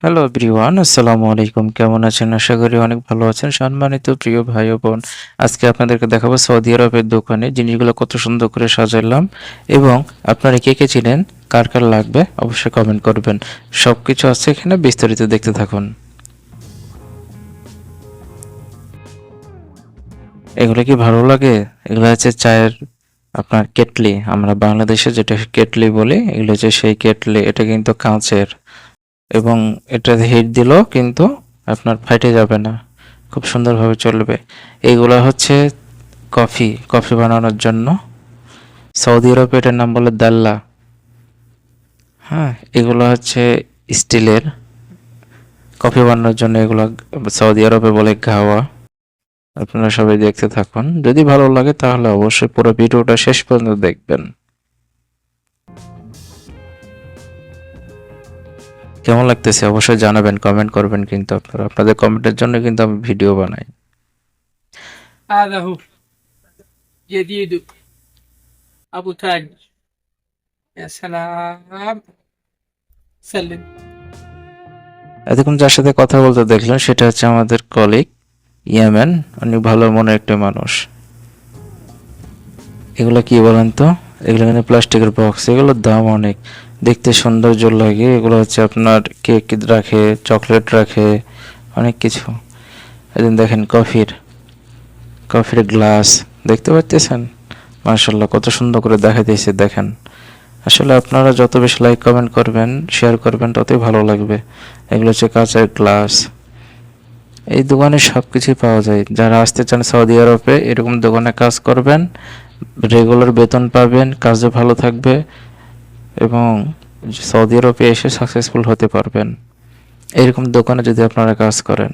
Hello everyone, আসসালামু আলাইকুম। কেমন আছেন? আশা করি অনেক ভালো আছেন। সম্মানিত প্রিয় ভাই ও বোন, আজকে আপনাদেরকে দেখাবো সৌদি আরবের দোকানে জিনিসগুলো কত সুন্দর করে সাজালাম। এবং আপনারা কে কে চিনেন, কার কার লাগবে অবশ্যই কমেন্ট করবেন। সব কিছু আছে এখানে, বিস্তারিত দেখতে থাকুন। এগুলো কি ভালো লাগে? এগুলো হচ্ছে চায়ের আপনার কেটলি, আমরা বাংলাদেশে যেটা কেটলি বলি, এগুলো হচ্ছে সেই কেটলি। এটা কিন্তু কাঁচের, এবং এটাতে হিট দিলেও কিন্তু আপনার ফাটে যাবে না, খুব সুন্দরভাবে চলবে। এইগুলা হচ্ছে কফি বানানোর জন্য। সৌদি আরবে এটার নাম বলে দাল্লা। হ্যাঁ, এগুলো হচ্ছে স্টিলের, কফি বানানোর জন্য এগুলো সৌদি আরবে বলে গাওয়া। আপনারা সবাই দেখতে থাকুন, যদি ভালো লাগে তাহলে অবশ্যই পুরো ভিডিওটা শেষ পর্যন্ত দেখবেন। কেমন লাগতেছে অবশ্যই জানাবেন, কমেন্ট করবেন। কিন্তু আপনারা, আপনাদের কমেন্টের জন্য কিন্তু আমি ভিডিও বানাই। هذا هو جديد أبو تاج. يا سلام. سلم. এতক্ষণ যার সাথে কথা বলতে দেখলেন সেটা হচ্ছে আমাদের কলিগ ইয়ামেন। অনেক ভালো মনের একটা মানুষ। এগুলো কি বলেন তো? এগুলো কিন্তু প্লাস্টিকের বক্স, এগুলোর দাম অনেক, দেখতে সৌন্দর্য লাগে। এগুলো হচ্ছে আপনার কেক রাখে, চকলেট রাখে, অনেক কিছু। এদিন দেখেন কফির গ্লাস দেখতে পাচ্ছেন? মাশাল্লাহ, কত সুন্দর করে দেখাইতেছে দেখেন। আসলে আপনারা যত বেশি লাইক কমেন্ট করবেন, শেয়ার করবেন, ততই ভালো লাগবে। এগুলো হচ্ছে কাঁচের গ্লাস। এই দোকানে সব কিছুই পাওয়া যায়। যারা আসতে চান সৌদি আরবে, এরকম দোকানে কাজ করবেন, রেগুলার বেতন পাবেন, কাজও ভালো থাকবে, এবং সৌদি আরবে এসে সাকসেসফুল হতে পারবেন এরকম দোকানে যদি আপনারা কাজ করেন।